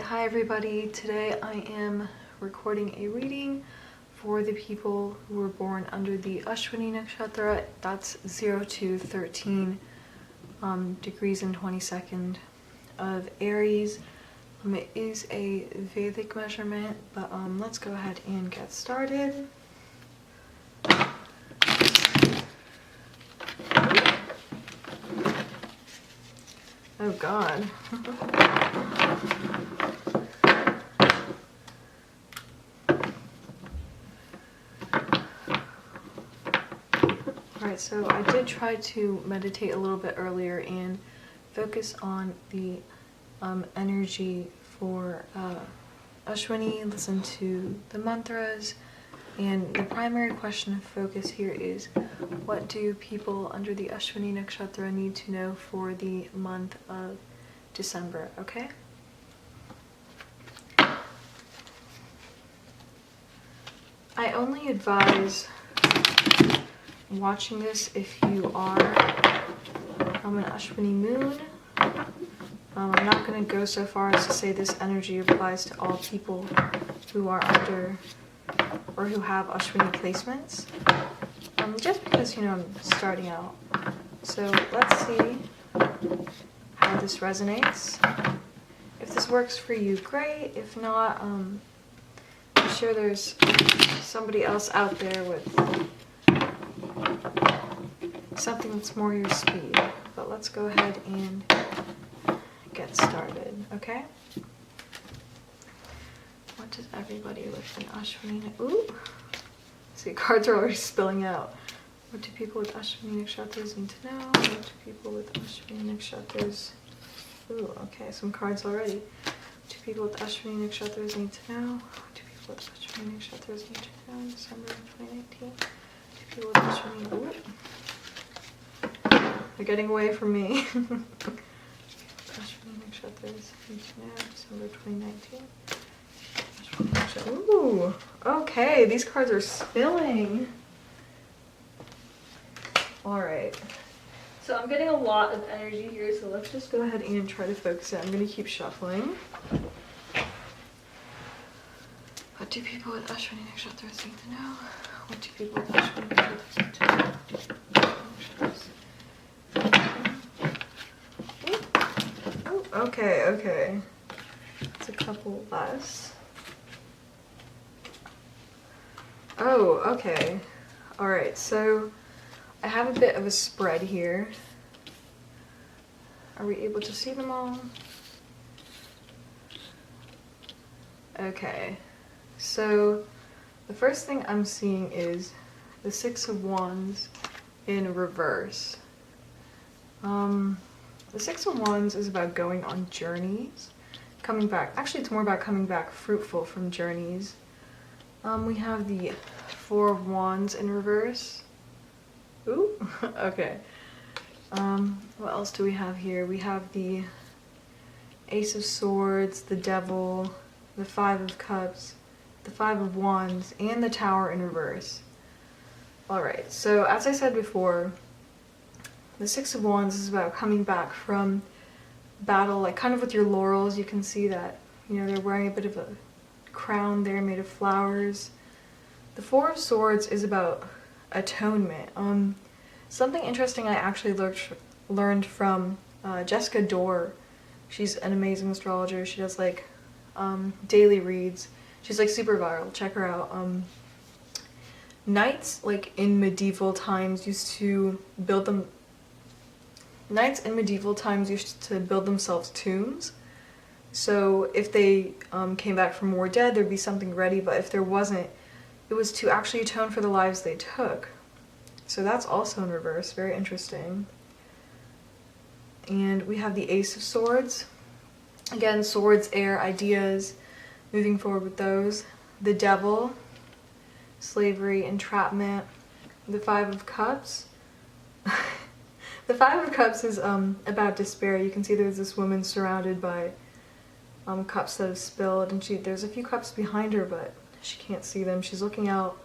hi everybody. Today I am recording a reading for the people who were born under the Ashwini Nakshatra. That's 0 to 13 degrees and 22nd of Aries. It is a Vedic measurement, but let's go ahead and get started. Oh God. Alright, so I did try to meditate a little bit earlier and focus on the energy for Ashwini, listen to the mantras, and the primary question of focus here is, what do people under the Ashwini Nakshatra need to know for the month of December, okay? I only advise watching this if you are an Ashwini moon. I'm not going to go so far as to say this energy applies to all people who are under or who have Ashwini placements, just because, I'm starting out. So let's see how this resonates. If this works for you, great. If not, I'm sure there's somebody else out there with something that's more your speed. But let's go ahead and get started, okay? What does everybody with an Ashwini... Ooh! See, cards are already spilling out. What do people with Ashwini Nakshatras need to know? What do people with Ashwini Nakshatras... Ooh, okay, some cards already. What do people with Ashwini Nakshatras need to know? What do people with Ashwini Nakshatras need to know? December 2019. What do people with Ashwini... Ooh! They're getting away from me. Ashwini Nakshatras need to know. December 2019. Ooh, okay, these cards are spilling. Alright, so I'm getting a lot of energy here, so let's just go ahead and try to focus it. I'm going to keep shuffling. What do people with Ashwini Nakshatras need to know? What do people with Ashwini Nakshatras need to know? Okay. It's a couple less. Oh, okay. Alright, so I have a bit of a spread here. Are we able to see them all? Okay, so the first thing I'm seeing is the Six of Wands in reverse. The Six of Wands is about going on journeys, coming back. Actually, it's more about coming back fruitful from journeys. We have the Four of Wands in reverse. Ooh, okay. What else do we have here? We have the Ace of Swords, the Devil, the Five of Cups, the Five of Wands, and the Tower in reverse. Alright, so as I said before, the Six of Wands is about coming back from battle, like kind of with your laurels. You can see that, they're wearing a bit of a crown there made of flowers. The Four of Swords is about atonement. Something interesting I actually learned from Jessica Dorr. She's an amazing astrologer. She does like daily reads. She's like super viral. Check her out. Knights, like in medieval times, used to build themselves tombs. So if they came back from war dead, there'd be something ready, but if there wasn't, it was to actually atone for the lives they took. So that's also in reverse, very interesting. And we have the Ace of Swords. Again, swords, air, ideas, moving forward with those. The Devil, slavery, entrapment. The Five of Cups. The Five of Cups is about despair. You can see there's this woman surrounded by cups that have spilled, and there's a few cups behind her, but she can't see them. She's looking out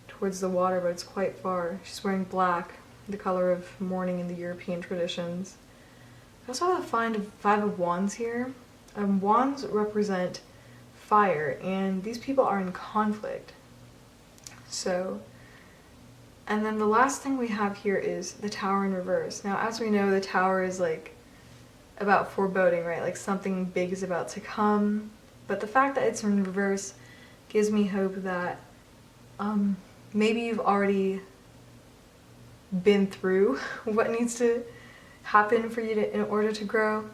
towards the water, but it's quite far. She's wearing black, the color of mourning in the European traditions. I also have the Five of Wands here. Wands represent fire, and these people are in conflict. So, and then the last thing we have here is the Tower in reverse. Now, as we know, the Tower is like about foreboding, right? Like something big is about to come. But the fact that it's in reverse gives me hope that maybe you've already been through what needs to happen for you in order to grow.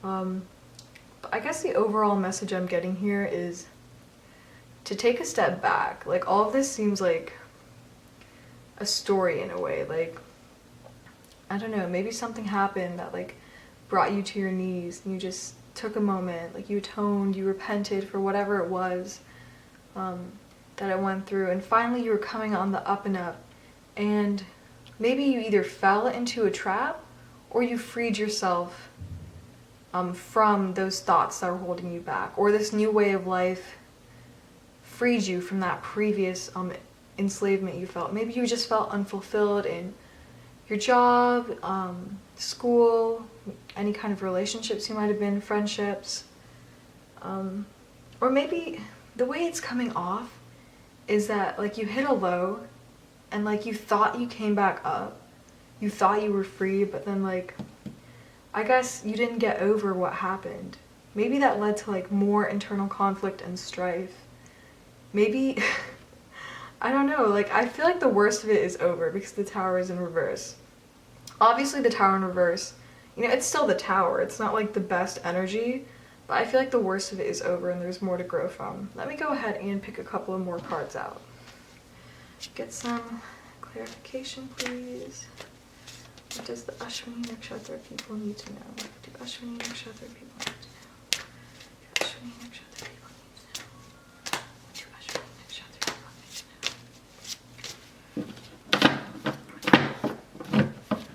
But I guess the overall message I'm getting here is to take a step back. Like, all of this seems like a story in a way. Like, I don't know, maybe something happened that like brought you to your knees and you just took a moment, like you atoned, you repented for whatever it was that I went through, and finally you were coming on the up and up, and maybe you either fell into a trap or you freed yourself from those thoughts that were holding you back, or this new way of life freed you from that previous enslavement you felt. Maybe you just felt unfulfilled in your job, school, any kind of relationships you might have been, friendships. Or maybe the way it's coming off is that like you hit a low and like you thought you came back up, you thought you were free, but then like, I guess you didn't get over what happened. Maybe that led to like more internal conflict and strife. Maybe, I don't know, like I feel like the worst of it is over because the Tower is in reverse. Obviously the Tower in reverse, you know, it's still the Tower. It's not like the best energy, but I feel like the worst of it is over and there's more to grow from. Let me go ahead and pick a couple of more cards out. Get some clarification, please. What does the Ashwini Nakshatra people need to know? What do Ashwini Nakshatra people need to know? Do Ashwini Nakshatra people need to know? What do Ashwini Nakshatra people need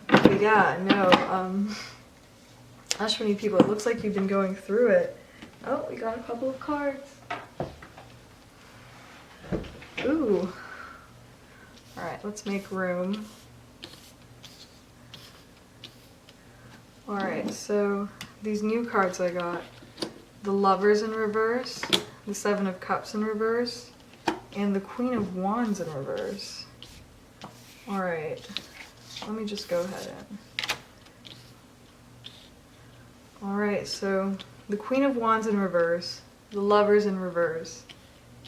to know? But yeah, no, Ashwini people, it looks like you've been going through it. Oh, we got a couple of cards. Ooh. Alright, let's make room. Alright, so these new cards I got. The Lovers in reverse, the Seven of Cups in reverse, and the Queen of Wands in reverse. Alright, let me just go ahead and... Alright, so the Queen of Wands in reverse, the Lovers in reverse,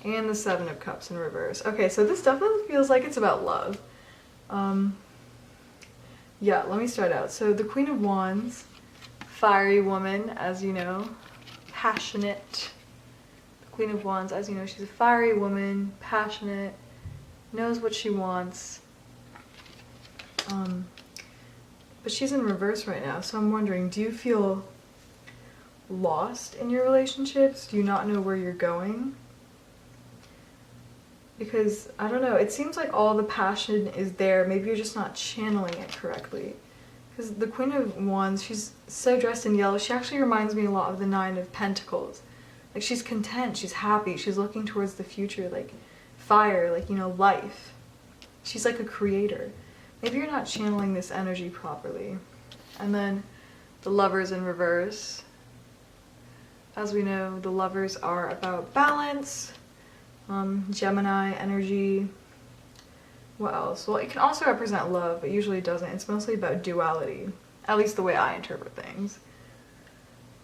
and the Seven of Cups in reverse. Okay, so this definitely feels like it's about love. Yeah, let me start out. So the Queen of Wands, fiery woman, as you know, passionate. The Queen of Wands, as you know, she's a fiery woman, passionate, knows what she wants. But she's in reverse right now, so I'm wondering, do you feel lost in your relationships? Do you not know where you're going? Because, I don't know, it seems like all the passion is there. Maybe you're just not channeling it correctly. Because the Queen of Wands, she's so dressed in yellow. She actually reminds me a lot of the Nine of Pentacles. Like, she's content, she's happy, she's looking towards the future, like fire, like, you know, life. She's like a creator. Maybe you're not channeling this energy properly. And then the Lovers in reverse. As we know, the Lovers are about balance. Gemini energy. What else? Well, it can also represent love, but usually it doesn't. It's mostly about duality, at least the way I interpret things.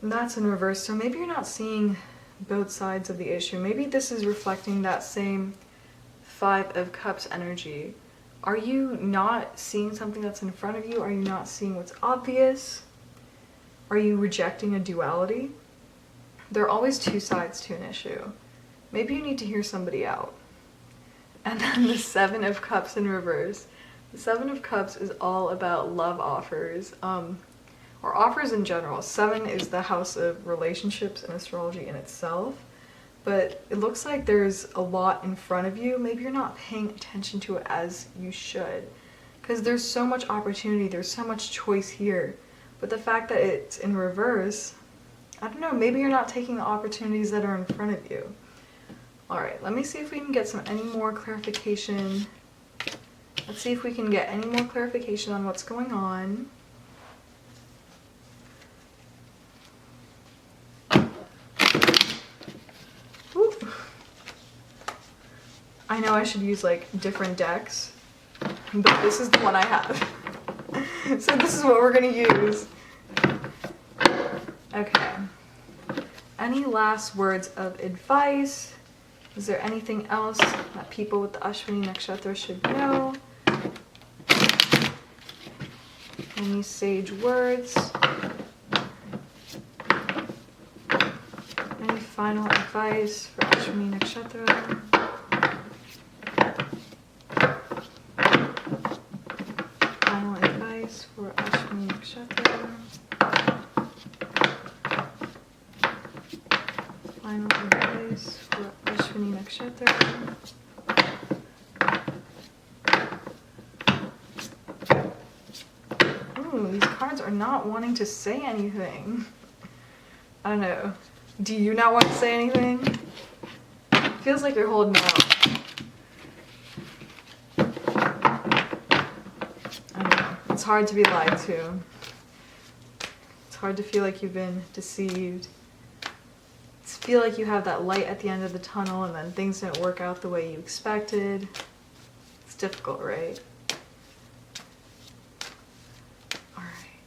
And that's in reverse, so maybe you're not seeing both sides of the issue. Maybe this is reflecting that same Five of Cups energy. Are you not seeing something that's in front of you? Are you not seeing what's obvious? Are you rejecting a duality? There are always two sides to an issue. Maybe you need to hear somebody out. And then the Seven of Cups in reverse. The Seven of Cups is all about love offers, or offers in general. Seven is the house of relationships and astrology in itself, but it looks like there's a lot in front of you. Maybe you're not paying attention to it as you should, because there's so much opportunity, there's so much choice here, but the fact that it's in reverse, I don't know, maybe you're not taking the opportunities that are in front of you. Alright, let me see if we can get any more clarification. Let's see if we can get any more clarification on what's going on. Woo. I know I should use like different decks, but this is the one I have. So this is what we're gonna use. Okay. Any last words of advice? Is there anything else that people with the Ashwini Nakshatra should know? Any sage words? Any final advice for Ashwini Nakshatra? Final advice for Ashwini Nakshatra. Final advice for Ashwini Nakshatra. Ooh, these cards are not wanting to say anything. I don't know. Do you not want to say anything? Feels like you're holding out. I know. It's hard to be lied to. It's hard to feel like you've been deceived. Feel like you have that light at the end of the tunnel and then things didn't work out the way you expected. It's difficult, right? Alright.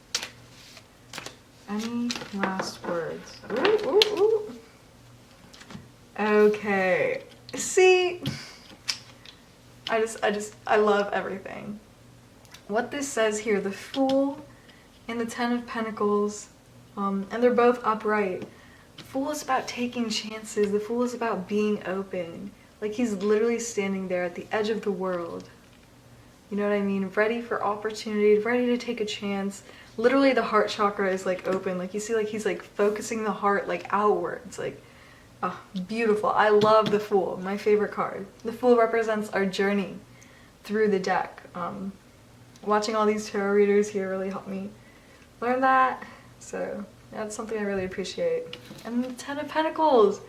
Any last words? Ooh, ooh, ooh. Okay. See? I love everything. What this says here, the Fool and the Ten of Pentacles, and they're both upright. Fool is about taking chances. The Fool is about being open. Like he's literally standing there at the edge of the world. You know what I mean? Ready for opportunity, ready to take a chance. Literally the heart chakra is like open. Like you see like he's like focusing the heart like outwards. Like, oh, beautiful. I love the Fool. My favorite card. The Fool represents our journey through the deck. Watching all these tarot readers here really helped me learn that. So that's something I really appreciate. And the Ten of Pentacles!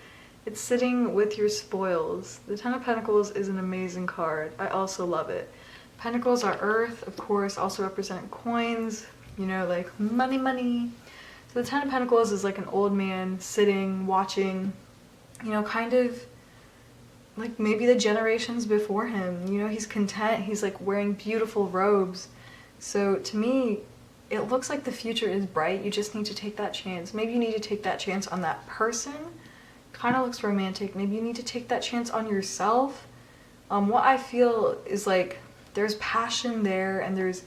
It's sitting with your spoils. The Ten of Pentacles is an amazing card. I also love it. Pentacles are earth, of course, also represent coins, you know, like money, money. So the Ten of Pentacles is like an old man sitting, watching, you know, kind of like maybe the generations before him. You know, he's content, he's like wearing beautiful robes. So to me, it looks like the future is bright. You just need to take that chance. Maybe you need to take that chance on that person. Kind of looks romantic. Maybe you need to take that chance on yourself. What I feel is like there's passion there and there's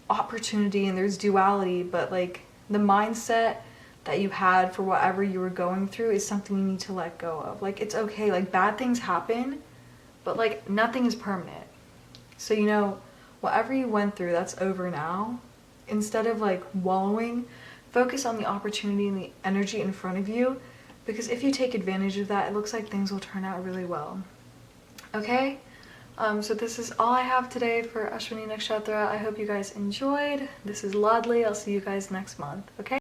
opportunity and there's duality, but like the mindset that you had for whatever you were going through is something you need to let go of. Like it's okay, like bad things happen, but like nothing is permanent. So you know, whatever you went through, that's over now. Instead of like wallowing, focus on the opportunity and the energy in front of you, because if you take advantage of that, it looks like things will turn out really well. Okay? So this is all I have today for Ashwini Nakshatra. I hope you guys enjoyed. This is Laadli. I'll see you guys next month. Okay?